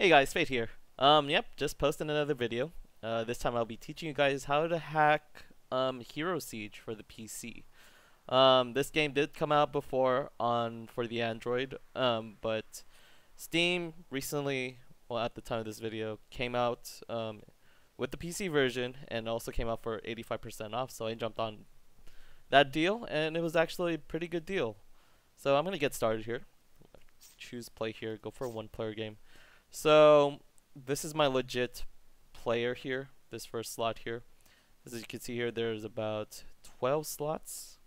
Hey guys, Fate here. Yep, just posted another video. This time I'll be teaching you guys how to hack Hero Siege for the PC. This game did come out before for the Android, but Steam recently, well at the time of this video, came out with the PC version and also came out for 85% off. So I jumped on that deal, and it was actually a pretty good deal. So I'm gonna get started here. Choose play here. Go for a one-player game. So this is my legit player here, this first slot here. As you can see here, there's about 12 slots.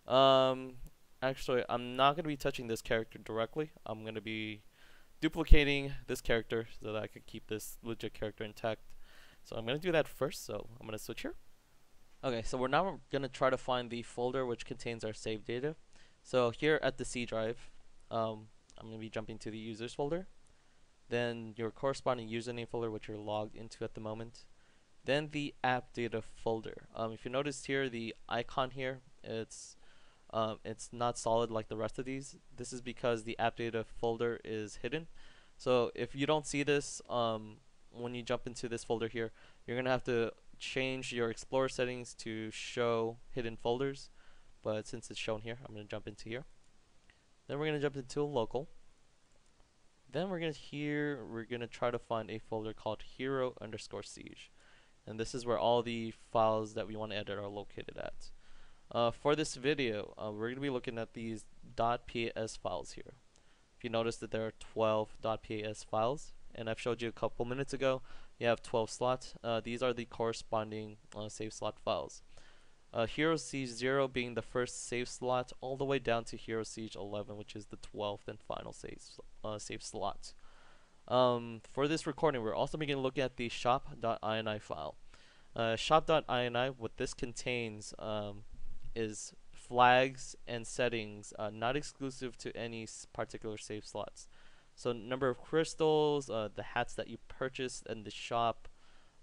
Actually, I'm not going to be touching this character directly. I'm going to be duplicating this character so that I can keep this legit character intact. So I'm going to do that first, so I'm going to switch here. Okay, so we're now going to try to find the folder which contains our save data. So here at the C drive, I'm going to be jumping to the users folder. Then your corresponding username folder, which you're logged into at the moment. Then the app data folder. If you notice here, the icon here, it's not solid like the rest of these. This is because the app data folder is hidden. So if you don't see this, when you jump into this folder here, you're gonna have to change your Explorer settings to show hidden folders. But since it's shown here, I'm gonna jump into here. Then we're gonna jump into local. Then we're gonna try to find a folder called hero_siege, and this is where all the files that we want to edit are located at. For this video, we're gonna be looking at these .pas files here. If you notice that there are 12 .pas files, and I've showed you a couple minutes ago, you have 12 slots. These are the corresponding save slot files. Hero Siege 0 being the first save slot, all the way down to Hero Siege 11, which is the 12th and final save slot. For this recording, we're also beginning to look at the shop.ini file. Shop.ini, what this contains is flags and settings not exclusive to any particular save slots. So number of crystals, the hats that you purchased in the shop,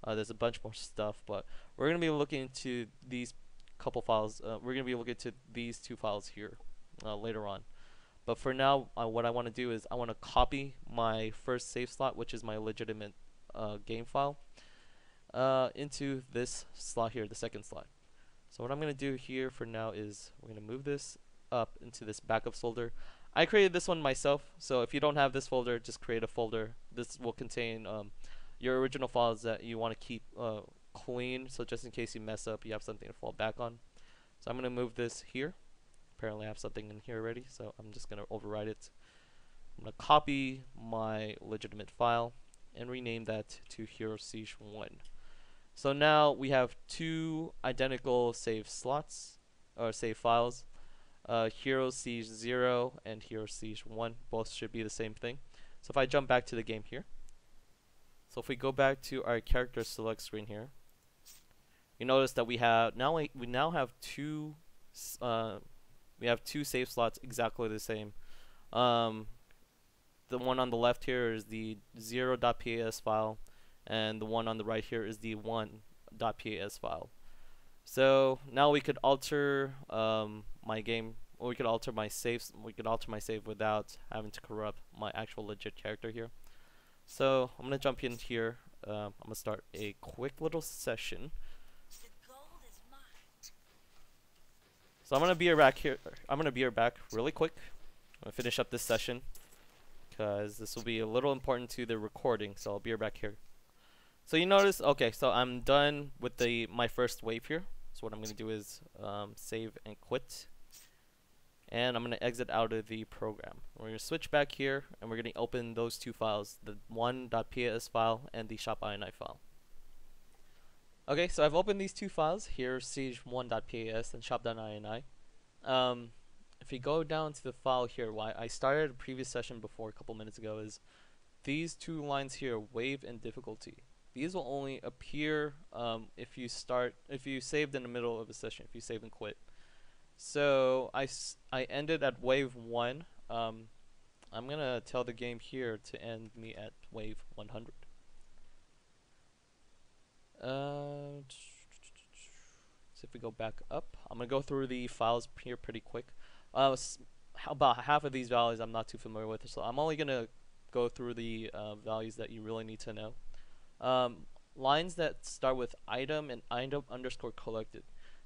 there's a bunch more stuff, but we're going to be looking into these couple files. We're going to be looking at these two files here later on. But for now, what I want to do is I want to copy my first save slot, which is my legitimate game file, into this slot here, the second slot. So what I'm going to do here for now is we're going to move this up into this backup folder. I created this one myself, so if you don't have this folder, just create a folder. This will contain your original files that you want to keep clean, so just in case you mess up, you have something to fall back on. So I'm going to move this here. Apparently I have something in here already, so I'm just going to override it. I'm going to copy my legitimate file and rename that to Hero Siege 1. So now we have two identical save slots, or save files. Hero Siege 0 and Hero Siege 1 both should be the same thing. So if I jump back to the game here, so if we go back to our character select screen here, you notice that we now have two save slots exactly the same. The one on the left here is the 0.pas file, and the one on the right here is the 1.pas file. So now we could alter my game, or we could alter my saves. We could alter my save without having to corrupt my actual legit character here. So I'm gonna jump in here. I'm gonna start a quick little session. So I'm gonna be right back here. I'm gonna be right back really quick. I'm gonna finish up this session because this will be a little important to the recording. So I'll be right back here. So you notice, okay, so I'm done with my first wave here. So what I'm gonna do is save and quit, and I'm gonna exit out of the program. We're gonna switch back here, and we're gonna open those two files, the 1.pas file and the ShopIni file. Okay, so I've opened these two files here, Siege 1.pas and shop.ini. If you go down to the file here, why I started a previous session before a couple minutes ago, is these two lines here, wave and difficulty. These will only appear if you saved in the middle of a session, if you save and quit. So I ended at wave 1. I'm gonna tell the game here to end me at wave 100. So if we go back up, I'm gonna go through the files here pretty quick. About half of these values I'm not too familiar with, so I'm only gonna go through the values that you really need to know. Lines that start with item and item underscore collected.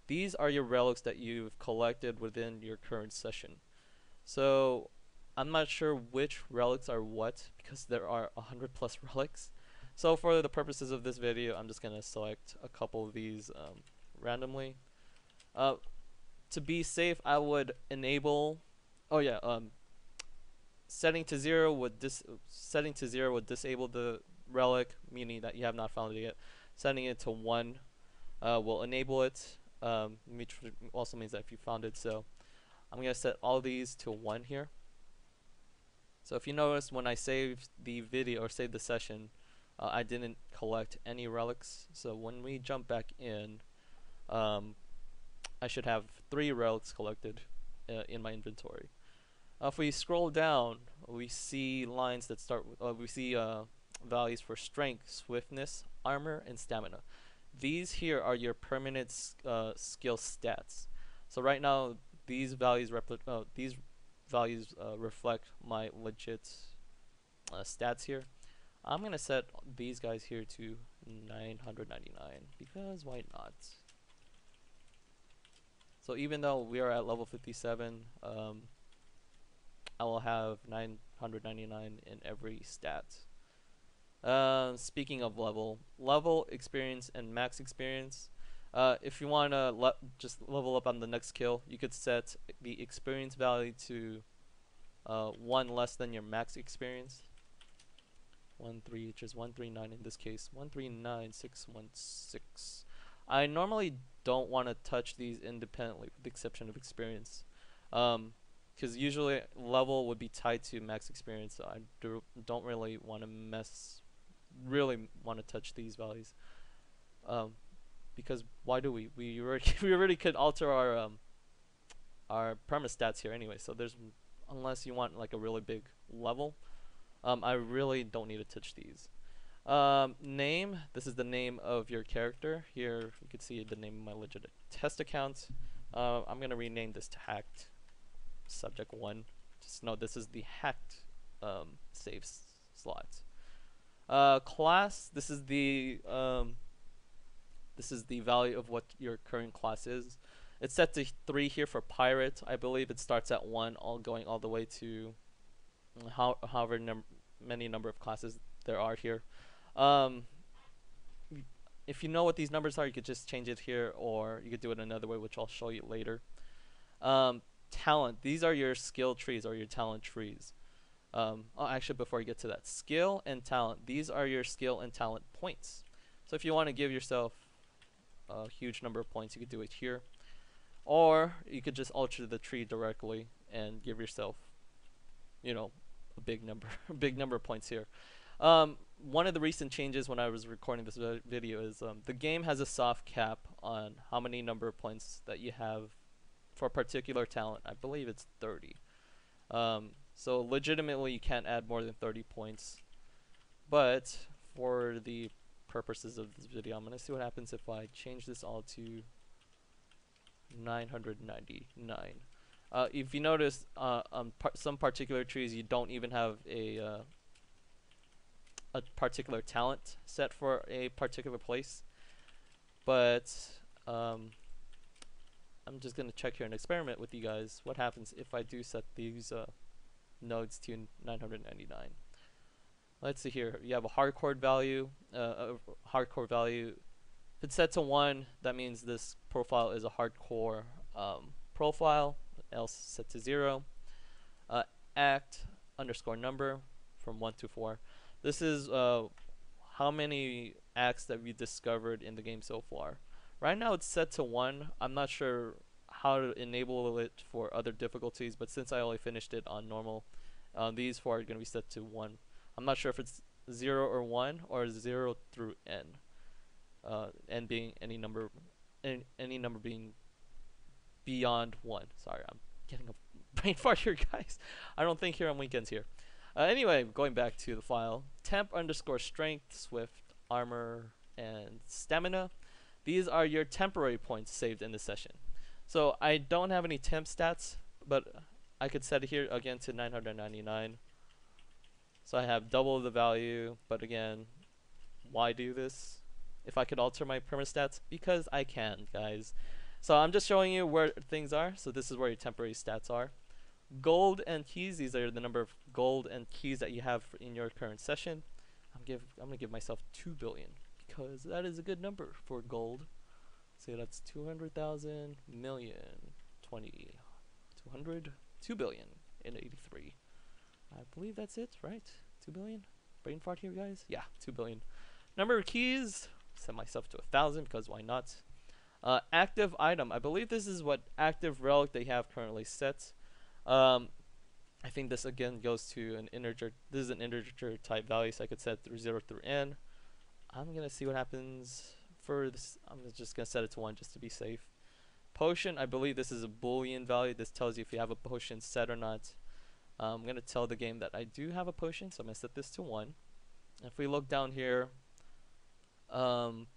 These are your relics that you've collected within your current session. So I'm not sure which relics are what because there are 100 plus relics. So for the purposes of this video, I'm just gonna select a couple of these randomly. To be safe, I would enable. Oh yeah, setting to 0 would disable the relic, meaning that you have not found it yet. Setting it to 1 will enable it, which also means that if you found it. So I'm gonna set all these to 1 here. So if you notice, when I saved the video or saved the session, I didn't collect any relics. So when we jump back in, I should have 3 relics collected in my inventory. If we scroll down, we see lines that start with, we see values for strength, swiftness, armor, and stamina. These here are your permanent skill stats. So right now, these values reflect my legit stats here. I'm gonna set these guys here to 999 because why not? So even though we are at level 57, I will have 999 in every stat. Speaking of level, experience, and max experience. If you want to just level up on the next kill, you could set the experience value to 1 less than your max experience. 139 in this case. 139616. I normally don't want to touch these independently, with the exception of experience, because usually level would be tied to max experience. So I don't really want to touch these values, because why do we? We already could alter our perma stats here anyway. So unless you want like a really big level, I really don't need to touch these. Name, this is the name of your character. Here you can see the name of my legit test account. I'm gonna rename this to hacked subject 1. Just know this is the hacked save slot. Class, this is the value of what your current class is. It's set to 3 here for pirate. I believe it starts at 1, going all the way to however many number of classes there are here. If you know what these numbers are, you could just change it here, or you could do it another way, which I'll show you later. Talent, these are your skill trees or your talent trees. Actually, before you get to that, skill and talent, these are your skill and talent points. So if you want to give yourself a huge number of points, you could do it here, or you could just alter the tree directly and give yourself, you know, a big number of points here. One of the recent changes when I was recording this video is the game has a soft cap on how many number of points that you have for a particular talent. I believe it's 30. So legitimately you can't add more than 30 points, but for the purposes of this video, I'm gonna see what happens if I change this all to 999. If you notice, on some particular trees, you don't even have a particular talent set for a particular place. But I'm just gonna check here and experiment with you guys. What happens if I do set these nodes to 999? Let's see here. You have a hardcore value. If it's set to 1, that means this profile is a hardcore profile. Else set to 0. Act underscore number from 1 to 4. This is how many acts that we discovered in the game so far. Right now it's set to 1. I'm not sure how to enable it for other difficulties, but since I only finished it on normal, these 4 are going to be set to 1. I'm not sure if it's 0 or 1 or 0 through n. N being any number being beyond 1. Sorry, I'm getting a brain fart here, guys. I don't think here on weekends here. Anyway, going back to the file, temp underscore strength, swift, armor, and stamina. These are your temporary points saved in the session. So I don't have any temp stats, but I could set it here again to 999. So I have double the value, but again, why do this? If I could alter my permastats, because I can, guys. So I'm just showing you where things are. So this is where your temporary stats are. Gold and keys, these are the number of gold and keys that you have in your current session. I'm gonna give myself 2 billion because that is a good number for gold. So that's 200,000 million 20 200 2 billion in 83. I believe that's it, right? 2 billion? Brain fart here, guys? Yeah, 2 billion. Number of keys, set myself to 1,000 because why not? Active item, I believe this is what active relic they have currently set. I think this again goes to an integer. This is an integer type value, so I could set through 0 through n. I'm gonna see what happens for this. I'm just gonna set it to 1 just to be safe. Potion, I believe this is a boolean value. This tells you if you have a potion set or not. I'm gonna tell the game that I do have a potion, so I'm gonna set this to 1. If we look down here,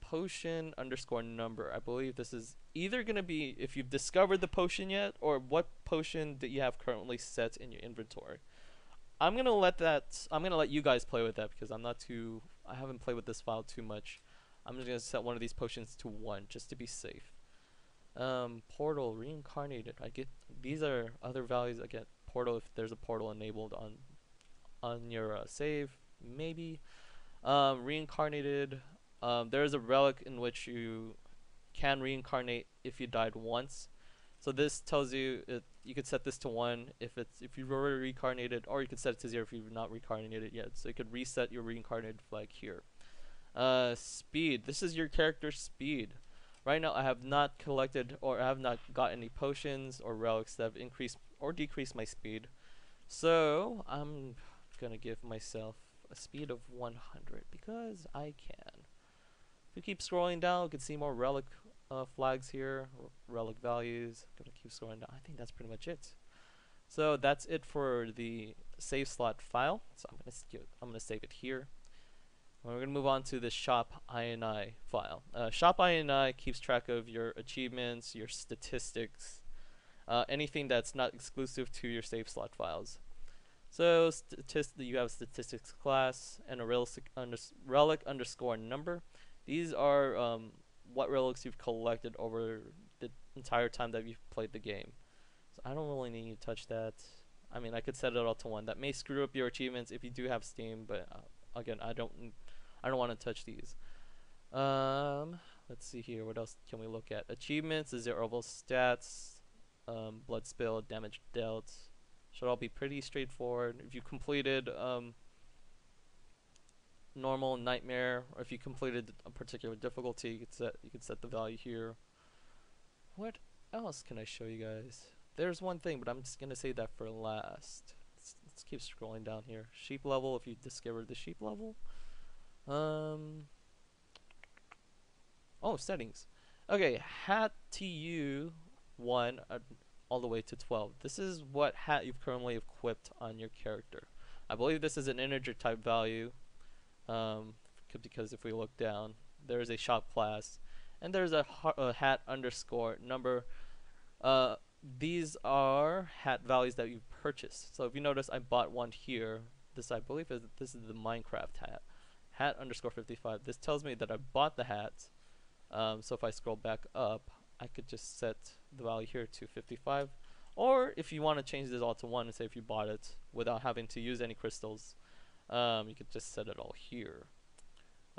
potion underscore number, I believe this is either gonna be if you've discovered the potion yet, or what potion that you have currently set in your inventory. I'm gonna let you guys play with that because I haven't played with this file too much. I'm just gonna set one of these potions to 1 just to be safe. Portal reincarnated. These are other values. I get portal if there's a portal enabled on your save, maybe. Reincarnated. There is a relic in which you can reincarnate if you died once. So this tells you you could set this to 1 if you've already reincarnated, or you could set it to 0 if you've not reincarnated yet. So you could reset your reincarnated flag here. Speed. This is your character's speed. Right now I have not collected or I have not got any potions or relics that have increased or decreased my speed. So I'm gonna give myself a speed of 100 because I can. If we keep scrolling down, we can see more relic flags here, relic values. I'm gonna keep scrolling down. I think that's pretty much it. So that's it for the save slot file. So I'm gonna save it here. We're going to move on to the ShopIni file. ShopIni keeps track of your achievements, your statistics, anything that's not exclusive to your save slot files. So you have a statistics class and a relic underscore number. These are what relics you've collected over the entire time that you've played the game. So I don't really need to touch that. I mean, I could set it all to 1. That may screw up your achievements if you do have Steam, but again, I don't want to touch these. Let's see here. What else can we look at? Achievements, zerable stats, blood spill, damage dealt. Should all be pretty straightforward. If you completed normal, nightmare, or if you completed a particular difficulty, you could set the value here. What else can I show you guys? There's one thing, but I'm just gonna save that for last. Let's keep scrolling down here. Sheep level, if you discovered the sheep level. Oh, settings. Okay, hat TU 1 all the way to 12. This is what hat you've currently equipped on your character. I believe this is an integer type value. Because if we look down, there's a shop class, and there's a hat underscore number. These are hat values that you've purchased. So if you notice, I bought one here. This I believe this is the Minecraft hat. Hat underscore 55. This tells me that I bought the hat. So if I scroll back up, I could just set the value here to 55. Or if you want to change this all to 1 and say if you bought it without having to use any crystals, you could just set it all here.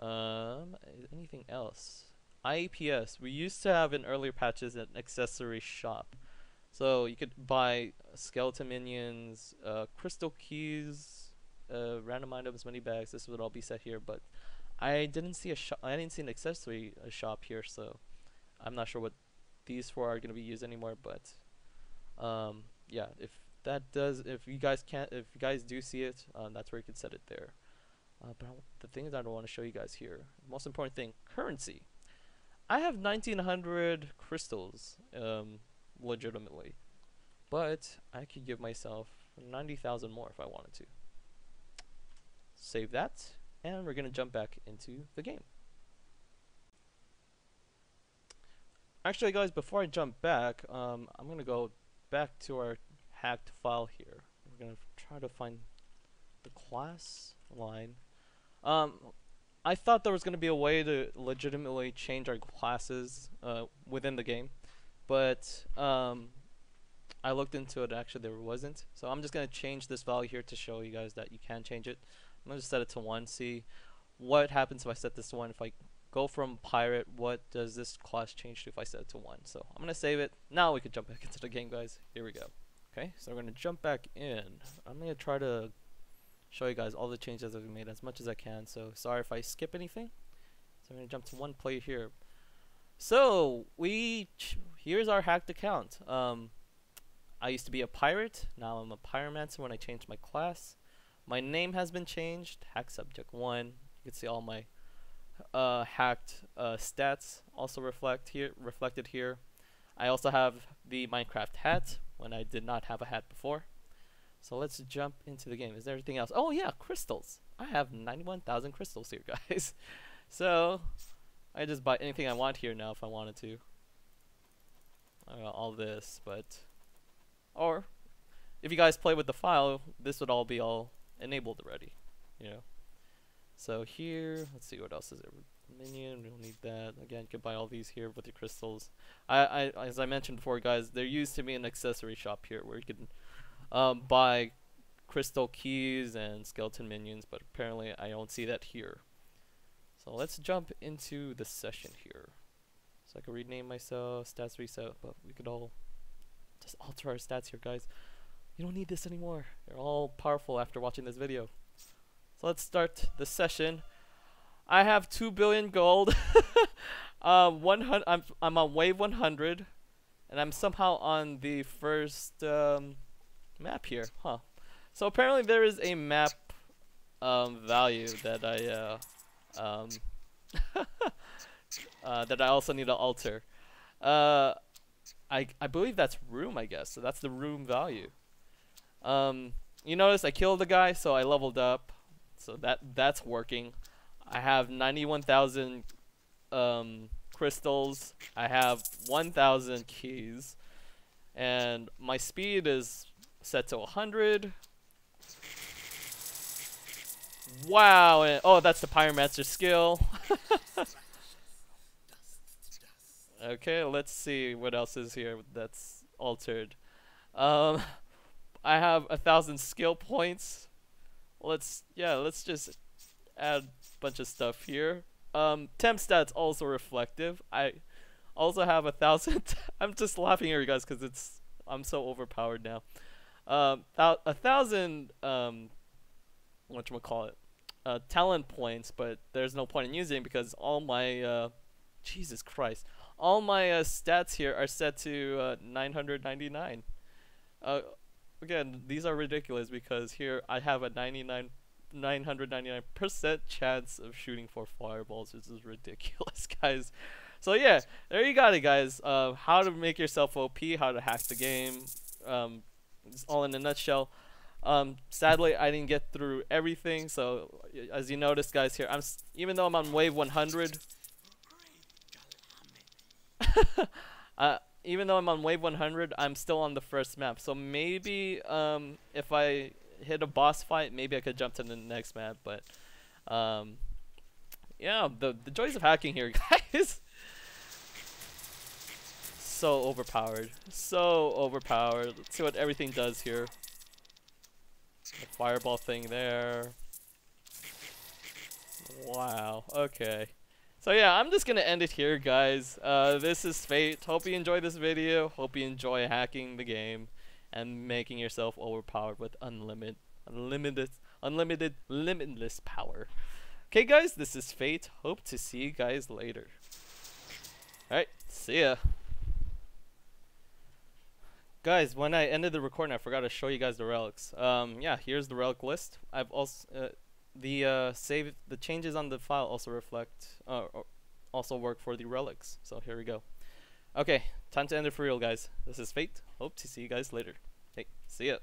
Anything else? IEPS. We used to have in earlier patches an accessory shop. So you could buy skeleton minions, crystal keys, random items, money bags. This would all be set here, but I didn't see an accessory shop here, so I'm not sure what these 4 are going to be used anymore. But yeah, if you guys do see it, that's where you could set it there. But the things that I want to show you guys here, most important thing, currency. I have 1900 crystals, legitimately, but I could give myself 90,000 more if I wanted to. Save that, and we're gonna jump back into the game. Actually, guys, before I jump back, I'm gonna go back to our hacked file here. We're gonna try to find the class line. I thought there was going to be a way to legitimately change our classes within the game, but I looked into it. Actually, there wasn't. So I'm just going to change this value here to show you guys that you can change it. I'm going to set it to 1. See what happens if I set this to 1. If I go from pirate, what does this class change to if I set it to 1? So I'm going to save it. Now we can jump back into the game, guys. Here we go. Okay, so we're going to jump back in. I'm going to try to show you guys all the changes that we made as much as I can. So sorry if I skip anything. So I'm going to jump to one play here. So here's our hacked account. I used to be a pirate. Now I'm a pyromancer when I changed my class. My name has been changed. Hack subject 1. You can see all my hacked stats also reflected here. I also have the Minecraft hat when I did not have a hat before. So let's jump into the game. Is there anything else? Oh yeah, crystals. I have 91,000 crystals here, guys. So I just buy anything I want here now if I wanted to. All this, or if you guys play with the file, this would all be enabled already, you know. So here, let's see what else is there. Minion, we don't need that. Again, you can buy all these here with your crystals. As I mentioned before, guys, there used to be an accessory shop here where you can buy crystal keys and skeleton minions, but apparently I don't see that here. So let's jump into the session here. So I can rename myself, stats reset, but we could all just alter our stats here, guys. You don't need this anymore. You're all powerful after watching this video. So let's start the session. I have 2 billion gold. 100. I'm on wave 100, and I'm somehow on the first map here, huh? So apparently there is a map value that that I also need to alter. I believe that's room, I guess. So that's the room value. You notice I killed the guy, so I leveled up. So that's working. I have 91,000 crystals. I have 1,000 keys, and my speed is set to 100. Wow! And, oh, that's the pyromancer skill. Okay, let's see what else is here that's altered. I have 1,000 skill points. Let's just add a bunch of stuff here. Temp stats also reflective. I also have 1,000. I'm just laughing here, guys, because I'm so overpowered now. 1,000 whatchamacallit, talent points, but there's no point in using because all my Jesus Christ, all my stats here are set to 999. Again, these are ridiculous because here I have a 999% chance of shooting 4 fireballs. This is ridiculous, guys. So yeah, there you got it, guys. How to make yourself OP, how to hack the game. It's all in a nutshell. Sadly, I didn't get through everything. So as you notice, guys, here even though I'm on wave 100. Even though I'm on wave 100, I'm still on the first map. So maybe if I hit a boss fight, maybe I could jump to the next map. But yeah, the joys of hacking here, guys. So overpowered. So overpowered. Let's see what everything does here. The fireball thing there. Wow. Okay. So yeah, I'm just gonna end it here, guys. This is Fate. Hope you enjoyed this video. Hope you enjoy hacking the game and making yourself overpowered with limitless power. Okay, guys, this is Fate. Hope to see you guys later. Alright, see ya. Guys, when I ended the recording, I forgot to show you guys the relics. Yeah, here's the relic list. I've also the changes on the file also reflect also work for the relics. So here we go. Okay, time to end it for real, guys. This is Fate. Hope to see you guys later. Hey, see ya.